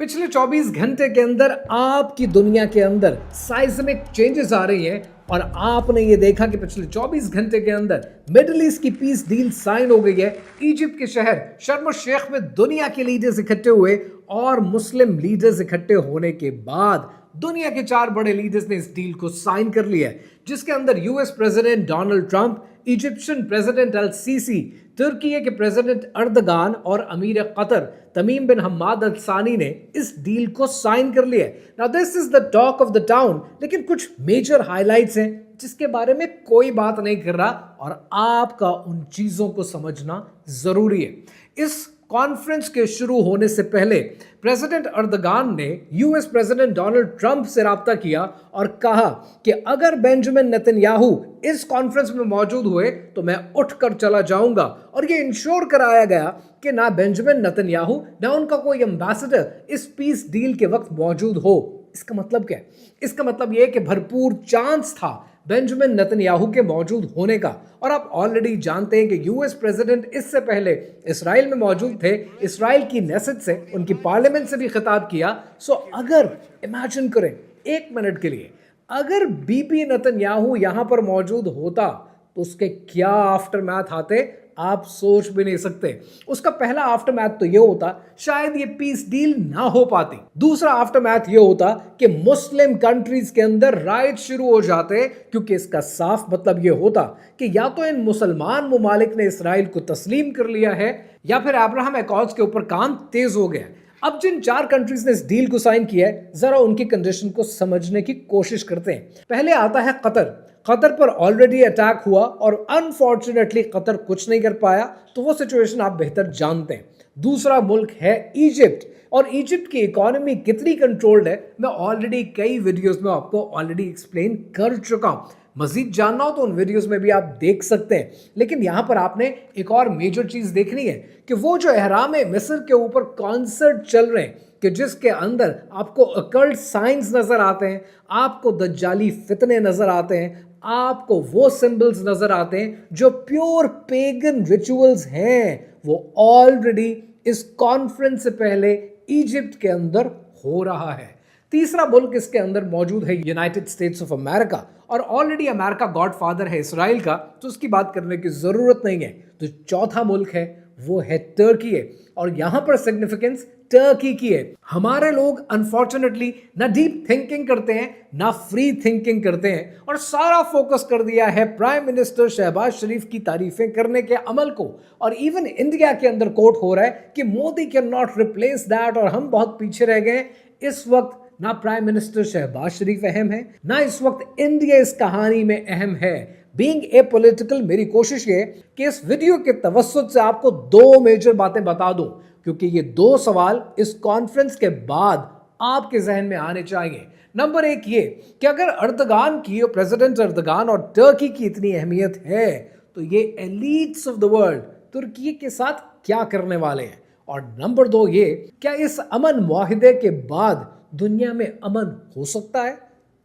पिछले 24 घंटे के अंदर आपकी दुनिया के अंदर साइज़मिक चेंजेस आ रही हैं और आपने ये देखा कि पिछले 24 घंटे के अंदर मिडिल ईस्ट की पीस डील साइन हो गई है। इजिप्ट के शहर शर्म शेख में दुनिया के लीडर्स इकट्ठे हुए और मुस्लिम लीडर्स इकट्ठे होने के बाद दुनिया के 4 बड़े लीडर्स ने इस डील को साइन कर लिया है, जिसके अंदर US president Donald Trump, Egyptian president al Sisi, तुर्की के प्रेसिडेंट अर्दगान और अमीर Qatar Tamim bin Hamad al Thani ने इस डील को साइन कर लिया है। Now this is the talk of the town, लेकिन कुछ मेजर हाइलाइट्स हैं जिसके बारे में कोई बात नहीं कर रहा और आपका उन चीजों को समझना जरूरी है। इस कॉन्फ्रेंस के शुरू होने से पहले प्रेसिडेंट अर्दगान ने यूएस प्रेसिडेंट डोनाल्ड ट्रंप से राब्ता किया और कहा कि अगर बेंजामिन नेतन्याहू इस कॉन्फ्रेंस में मौजूद हुए तो मैं उठकर चला जाऊंगा। और ये इंश्योर कराया गया कि ना बेंजामिन नेतन्याहू ना उनका कोई एम्बेसडर इस पीस डील के वक्त मौजूद हो। इसका मतलब क्या है? इसका मतलब यह कि भरपूर चांस था बेंजामिन नेतन्याहू के मौजूद होने का। और आप ऑलरेडी जानते हैं कि यूएस प्रेसिडेंट इससे पहले इसराइल में मौजूद थे, इसराइल की नेसेट से, उनकी पार्लियामेंट से भी खिताब किया। सो अगर इमेजिन करें 1 मिनट के लिए, अगर बीबी नेतन्याहू यहां पर मौजूद होता तो उसके क्या आफ्टर मैथ आते आप सोच भी नहीं सकते। उसका पहला आफ्टर मैथ तो ये होता शायद ये पीस डील ना हो पाती। दूसरा आफ्टर मैथ ये होता कि मुस्लिम कंट्रीज के अंदर राइट शुरू हो जाते, क्योंकि इसका साफ मतलब ये होता कि या तो इन मुसलमान मुमालिक ने इसराइल को तस्लीम कर लिया है या फिर अब्राहम एकॉर्ड्स के ऊपर काम तेज हो गया। अब जिन 4 कंट्रीज ने इस डील को साइन किया है, जरा उनकी कंडीशन को समझने की कोशिश करते हैं। पहले आता है कतर। कतर पर ऑलरेडी अटैक हुआ और अनफॉर्चुनेटली कतर कुछ नहीं कर पाया, तो वो सिचुएशन आप बेहतर जानते हैं। दूसरा मुल्क है इजिप्ट, और इजिप्ट की इकोनॉमी कितनी कंट्रोल्ड है मैं ऑलरेडी कई वीडियोस में आपको ऑलरेडी एक्सप्लेन कर चुका हूं। मजीद जानना हो तो उन वीडियोस में भी आप देख सकते हैं। लेकिन यहां पर आपने एक और मेजर चीज देखनी है कि वो जो एहराम मिस्र के ऊपर कॉन्सर्ट चल रहे हैं कि जिसके अंदर आपको अकल्ट साइंस नजर आते हैं, आपको दज्जाली फितने नजर आते हैं, आपको वो सिंबल्स नजर आते हैं जो प्योर पेगन रिचुअल्स हैं, वो ऑलरेडी इस कॉन्फ्रेंस से पहले इजिप्ट के अंदर हो रहा है। तीसरा मुल्क इसके अंदर मौजूद है यूनाइटेड स्टेट्स ऑफ अमेरिका, और ऑलरेडी अमेरिका गॉडफादर है इसराइल का, तो उसकी बात करने की जरूरत नहीं है। तो चौथा मुल्क है वो है टर्की है, और यहां पर सिग्निफिकेंस टर्की की है। हमारे लोग अनफॉर्चुनेटली ना डीप थिंकिंग करते हैं ना फ्री थिंकिंग करते हैं, और सारा फोकस कर दिया है प्राइम मिनिस्टर शहबाज शरीफ की तारीफें करने के अमल को। और इवन इंडिया के अंदर कोट हो रहा है कि Modi can not replace that, और हम बहुत पीछे रह गए। इस वक्त ना प्राइम मिनिस्टर शहबाज शरीफ अहम है, ना इस वक्त इंडिया इस कहानी में अहम है। बीइंग ए पॉलिटिकल, मेरी कोशिश ये कि इस वीडियो के तवस्सुत से आपको 2 मेजर बातें बता दूं, क्योंकि ये 2 सवाल इस कॉन्फ्रेंस के बाद आपके जहन में आने चाहिए। नंबर 1 ये कि अगर अर्दगान की, प्रेसिडेंट अर्दगान और टर्की की इतनी अहमियत है, तो ये एलीट्स ऑफ द वर्ल्ड तुर्की के साथ क्या करने वाले हैं। और नंबर 2 ये, क्या इस अमन मुआहिदे के बाद दुनिया में अमन हो सकता है?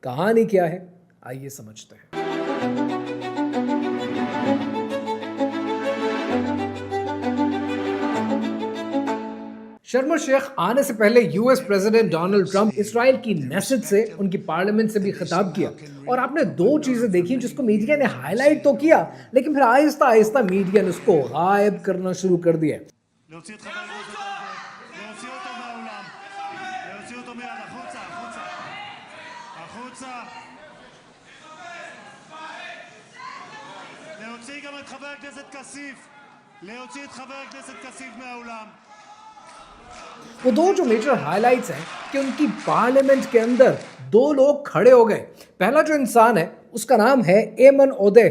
कहानी क्या है, आइए समझते हैं। शर्म शेख आने से पहले US president Donald Trump Israel की नेसेट से, उनकी पार्लियामेंट से भी खिताब किया, और आपने 2 चीजें देखी जिसको मीडिया ने हाईलाइट तो किया, लेकिन फिर आहिस्ता आहिस्ता मीडिया ने उसको गायब करना शुरू कर दिया। वो 2 जो मेजर हाइलाइट्स हैं कि उनकी पार्लियामेंट के अंदर 2 लोग खड़े हो गए। पहला जो इंसान है उसका नाम है एमन ओदे।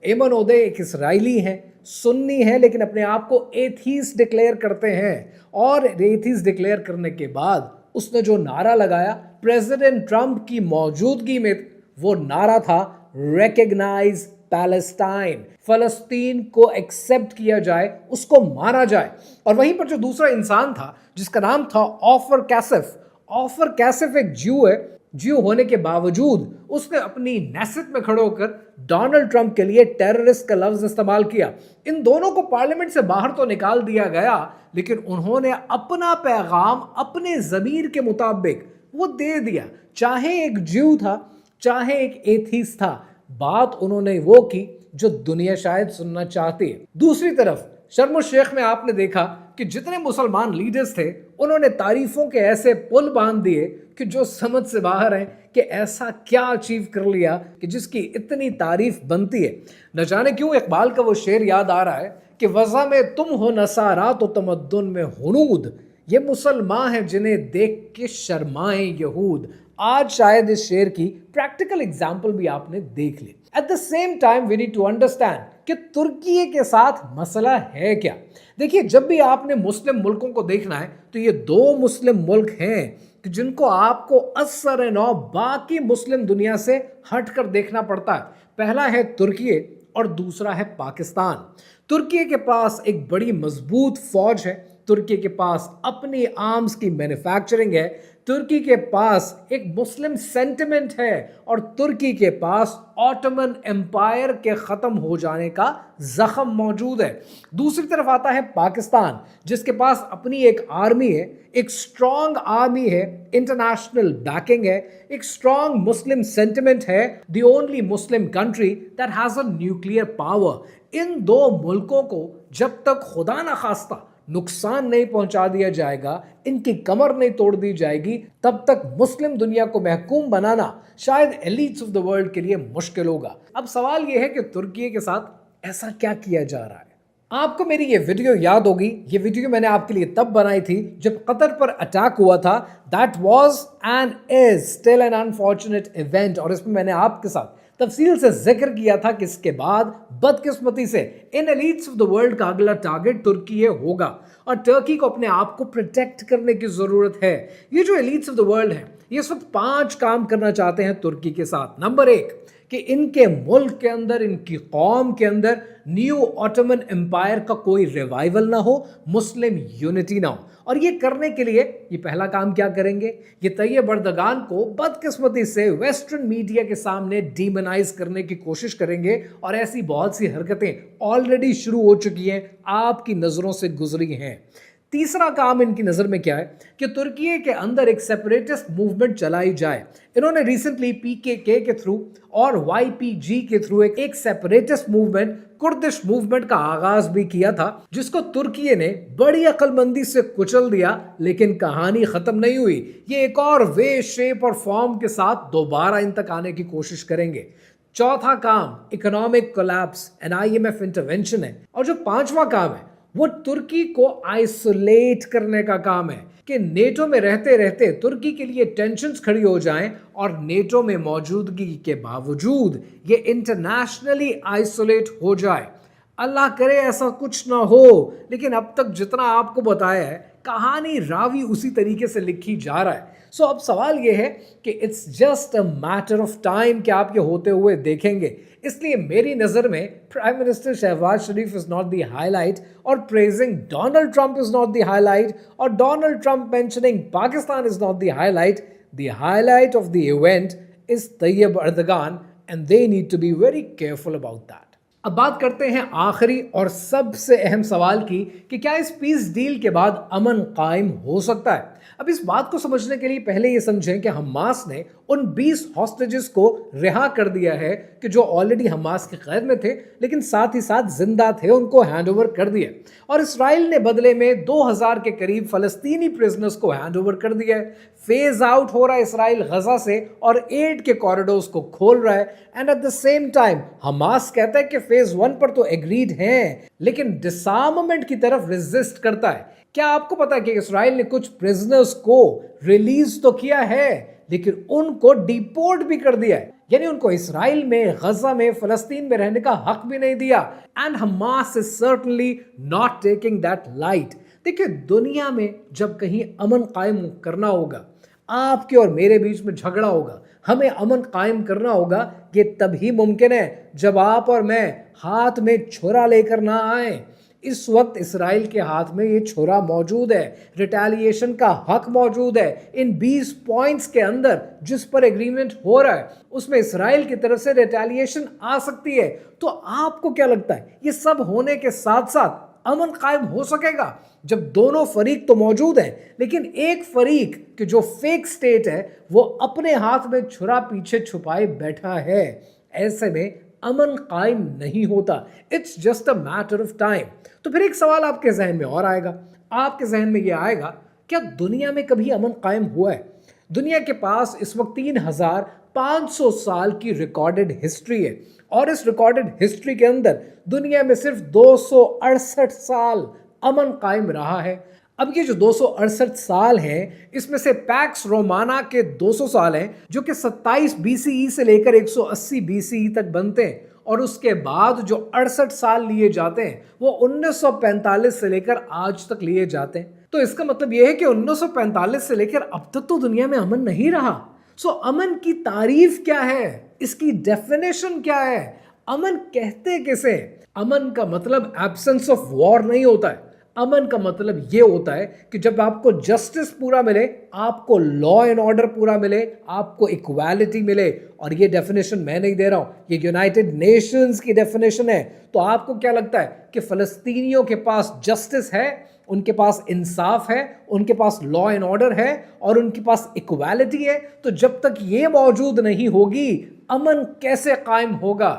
एमन ओदे एक इसराइली है, सुन्नी है, लेकिन अपने आप को एथीस्ट डिक्लेयर करते हैं। और एथीस्ट डिक्लेयर करने के बाद उसने जो नारा लगाया प्रेसिडेंट ट्रंप की मौजूदगी में, वो नारा था रिकॉग्नाइज पैलेस्टाइन, फलस्तीन को एक्सेप्ट किया जाए, उसको माना जाए। और वहीं पर जो दूसरा इंसान था जिसका नाम था ऑफर कैसिफ। ऑफर कैसिफ एक ज्यू है ज्यू होने के बावजूद उसने अपनी नेसेट में खड़े होकर डोनाल्ड ट्रंप के लिए टेररिस्ट का लफ्ज इस्तेमाल किया। इन दोनों को पार्लियामेंट से बाहर तो निकाल दिया गया, लेकिन उन्होंने अपना पैगाम अपने ज़मीर के मुताबिक वो दे दिया। चाहे एक ज्यू था, चाहे एक एथीस्ट था, बात उन्होंने वो की जो दुनिया शायद सुनना चाहती है। दूसरी तरफ शर्म शेख में आपने देखा कि जितने मुसलमान लीडर्स थे उन्होंने तारीफों के ऐसे पुल बांध दिए कि जो समझ से बाहर है कि ऐसा क्या अचीव कर लिया कि जिसकी इतनी तारीफ बनती है। न जाने क्यों इकबाल का वो शेर याद आ रहा है कि वज़ा में तुम हो नसारा तो तमद्दुन में हुनूद, ये मुसलमान हैं जिन्हें देख के शर्माएं यहूद। आज शायद इस शेर की प्रैक्टिकल एग्जाम्पल भी आपने देख ली। At the same time we need to understand कि तुर्की के साथ मसला है क्या। देखिए, जब भी आपने मुस्लिम मुल्कों को देखना है तो ये दो मुस्लिम मुल्क हैं कि जिनको आपको असर नौ बाकी मुस्लिम दुनिया से हटकर देखना पड़ता है। पहला है तुर्की और दूसरा है पाकिस्तान। तुर्की के पास एक बड़ी मजबूत फौज है, तुर्की के पास अपनी आर्म्स की मैन्युफैक्चरिंग है, तुर्की के पास एक मुस्लिम सेंटिमेंट है और तुर्की के पास ऑटोमन एम्पायर के ख़त्म हो जाने का जख्म मौजूद है। दूसरी तरफ आता है पाकिस्तान, जिसके पास अपनी एक आर्मी है, एक स्ट्रॉन्ग आर्मी है, इंटरनेशनल बैकिंग है, एक स्ट्रॉन्ग मुस्लिम सेंटिमेंट है, the only Muslim country that has a nuclear power. इन दो मुल्कों को जब तक खुदा न खास्ता नुकसान नहीं पहुंचा दिया जाएगा, इनकी कमर नहीं तोड़ दी जाएगी, तब तक मुस्लिम दुनिया को महकूम बनाना शायद एलीट्स ऑफ द वर्ल्ड के लिए मुश्किल होगा। अब सवाल यह है कि तुर्की के साथ ऐसा क्या किया जा रहा है। आपको मेरी ये वीडियो याद होगी, ये वीडियो मैंने आपके लिए तब बनाई थी जब कतर पर अटैक हुआ था। That was and is still an unfortunate event, और इसमें मैंने आपके साथ तफसील से जिक्र किया था कि इसके बाद बदकिस्मती से इन एलीट्स ऑफ द वर्ल्ड का अगला टारगेट तुर्की होगा और टर्की को अपने आप को प्रोटेक्ट करने की जरूरत है। ये जो एलीट्स ऑफ द वर्ल्ड है, ये सब 5 काम करना चाहते हैं तुर्की के साथ। नंबर 1 कि इनके मुल्क के अंदर, इनकी कौम के अंदर न्यू ऑटोमन एम्पायर का कोई रिवाइवल ना हो, मुस्लिम यूनिटी ना हो। और ये करने के लिए ये पहला काम क्या करेंगे, ये तैयब अर्दगान को बदकिस्मती से वेस्टर्न मीडिया के सामने डीमोनाइज करने की कोशिश करेंगे। और ऐसी बहुत सी हरकतें ऑलरेडी शुरू हो चुकी हैं, आपकी नज़रों से गुजरी हैं। तीसरा काम इनकी नज़र में क्या है कि तुर्की के अंदर एक सेपरेटिस्ट मूवमेंट चलाई जाए। इन्होंने रिसेंटली पीकेके के थ्रू और वाईपीजी के थ्रू एक सेपरेटिस्ट मूवमेंट, कुर्दिश मूवमेंट का आगाज भी किया था, जिसको तुर्की ने बड़ी अक्लमंदी से कुचल दिया। लेकिन कहानी खत्म नहीं हुई, ये एक और वे, शेप और फॉर्म के साथ दोबारा इन तक आने की कोशिश करेंगे। चौथा काम economic collapse and IMF intervention है। और जो 5वां काम है वो तुर्की को आइसोलेट करने का काम है कि नेटो में रहते रहते तुर्की के लिए टेंशन्स खड़ी हो जाएं और नेटो में मौजूदगी के बावजूद ये इंटरनेशनली आइसोलेट हो जाए। अल्लाह करे ऐसा कुछ ना हो, लेकिन अब तक जितना आपको बताया है कहानी रावी उसी तरीके से लिखी जा रहा है। सो अब सवाल ये है कि it's just a matter of time कि आप ये होते हुए देखेंगे। इसलिए मेरी नज़र में prime minister Shahbaz Sharif is not the highlight और praising Donald Trump is not the highlight और Donald Trump mentioning Pakistan is not the highlight. The highlight of the event is Tayyip Erdogan and they need to be very careful about that. अब बात करते हैं आखिरी और सबसे अहम सवाल की कि क्या इस पीस डील के बाद अमन कायम हो सकता है। अब इस बात को समझने के लिए पहले ये समझें कि हमास ने उन 20 हॉस्टेजेस को रिहा कर दिया है कि जो ऑलरेडी हमास की कैद में थे, लेकिन साथ ही साथ जिंदा थे, उनको हैंडओवर कर दिया। और इसराइल ने बदले में 2000 के करीब फलस्तीनी प्रिजनर्स को हैंडओवर कर दिया है। फेज आउट हो रहा है इसराइल गजा से और एड के कॉरिडोर्स को खोल रहा है। And eight the same time Hamas कहता है कि फेज 1 पर तो एग्रीड हैं, लेकिन डिसआर्ममेंट की तरफ रेजिस्ट करता है। क्या आपको पता है कि इसराइल ने कुछ प्रिजनर्स को रिलीज तो किया है, लेकिन उनको डिपोर्ट भी कर दिया है, यानी उनको इसराइल में, गजा में, फलस्तीन में रहने का हक भी नहीं दिया। And Hamas is certainly not taking that light. देखिए, दुनिया में जब कहीं अमन कायम करना होगा, आपके और मेरे बीच में झगड़ा होगा, हमें अमन कायम करना होगा, ये तभी मुमकिन है जब आप और मैं हाथ में छुरा लेकर ना आए। इस वक्त इसराइल के हाथ में ये छुरा मौजूद है, रिटेलिएशन का हक मौजूद है। इन 20 पॉइंट्स के अंदर जिस पर एग्रीमेंट हो रहा है उसमें इसराइल की तरफ से रिटेलिएशन आ सकती है। तो आपको क्या लगता है ये सब होने के साथ साथ अमन कायम हो सकेगा जब दोनों फरीक तो मौजूद हैं, लेकिन एक फरीक कि जो फेक स्टेट है वो अपने हाथ में छुरा पीछे छुपाए बैठा है। ऐसे में अमन कायम नहीं होता। It's just a matter of time. तो फिर एक सवाल आपके जहन में और आएगा, आपके जहन में ये आएगा, क्या दुनिया में कभी अमन कायम हुआ है? दुनिया के पास इस वक्त 3500 साल की रिकॉर्डेड हिस्ट्री है और इस रिकॉर्डेड हिस्ट्री के अंदर दुनिया में सिर्फ 268 साल अमन कायम रहा है। अब ये जो 268 साल हैं इसमें से पैक्स रोमाना के 200 साल हैं जो कि 27 BCE से लेकर 180 BCE तक बनते हैं और उसके बाद जो 68 साल लिए जाते हैं वो 1945 से लेकर आज तक लिए जाते हैं। तो इसका मतलब ये है कि 1945 से लेकर अब तक तो दुनिया में अमन नहीं रहा। सो अमन की तारीफ क्या है, इसकी डेफिनेशन क्या है, अमन कहते किसे? अमन का मतलब एब्सेंस ऑफ वॉर नहीं होता है। अमन का मतलब ये होता है कि जब आपको जस्टिस पूरा मिले, आपको लॉ एंड ऑर्डर पूरा मिले, आपको इक्वालिटी मिले। और ये डेफिनेशन मैं नहीं दे रहा हूं, ये यूनाइटेड नेशंस की डेफिनेशन है। तो आपको क्या लगता है कि फलस्तीनियों के पास जस्टिस है, उनके पास इंसाफ है, उनके पास लॉ एंड ऑर्डर है और उनके पास इक्वालिटी है? तो जब तक ये मौजूद नहीं होगी अमन कैसे कायम होगा?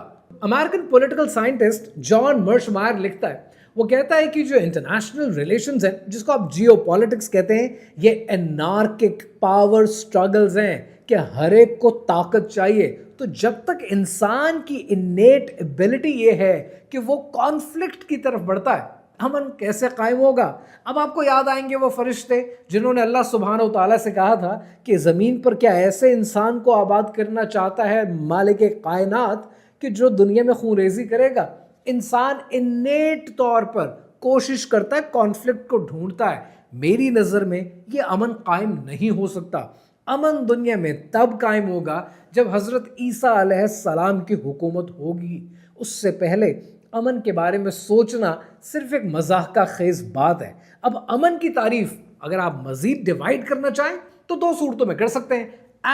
अमेरिकन पॉलिटिकल साइंटिस्ट जॉन मर्शमायर लिखता है, वो कहता है कि जो इंटरनेशनल रिलेशंस हैं जिसको आप जियोपॉलिटिक्स कहते हैं, ये एनार्किक पावर स्ट्रगल्स हैं कि हर एक को ताकत चाहिए। तो जब तक इंसान की इनेट एबिलिटी ये है कि वो कॉन्फ्लिक्ट की तरफ बढ़ता है, अमन कैसे कायम होगा? अब आपको याद आएंगे वो फरिश्ते जिन्होंने अल्लाह सुब्हानहू तआला से कहा था कि ज़मीन पर क्या ऐसे इंसान को आबाद करना चाहता है मालिक कायनात कि जो दुनिया में खूनरेज़ी करेगा। इंसान इन्नेट तौर पर कोशिश करता है, कॉन्फ्लिक्ट को ढूंढता है। मेरी नज़र में ये अमन कायम नहीं हो सकता। अमन दुनिया में तब कायम होगा जब हज़रत ईसा अलैहिस्सलाम की हुकूमत होगी। उससे पहले अमन के बारे में सोचना सिर्फ एक मजाक का खेज बात है। अब अमन की तारीफ अगर आप मजीद डिवाइड करना चाहें तो दो सूरतों में कर सकते हैं,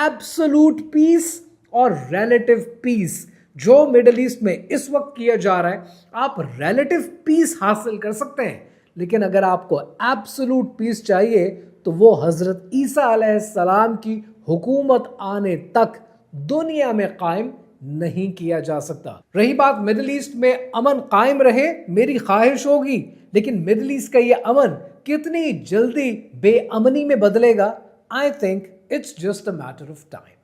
एब्सोल्यूट पीस और रिलेटिव पीस। जो मिडिल ईस्ट में इस वक्त किया जा रहा है, आप रिलेटिव पीस हासिल कर सकते हैं, लेकिन अगर आपको एब्सोल्यूट पीस चाहिए तो वो हजरत ईसा अलैहिस्सलाम की हुकूमत आने तक दुनिया में कायम नहीं किया जा सकता। रही बात मिडिल ईस्ट में अमन कायम रहे, मेरी ख्वाहिश होगी, लेकिन मिडिल ईस्ट का ये अमन कितनी जल्दी बेअमनी में बदलेगा, I think it's just a matter of time.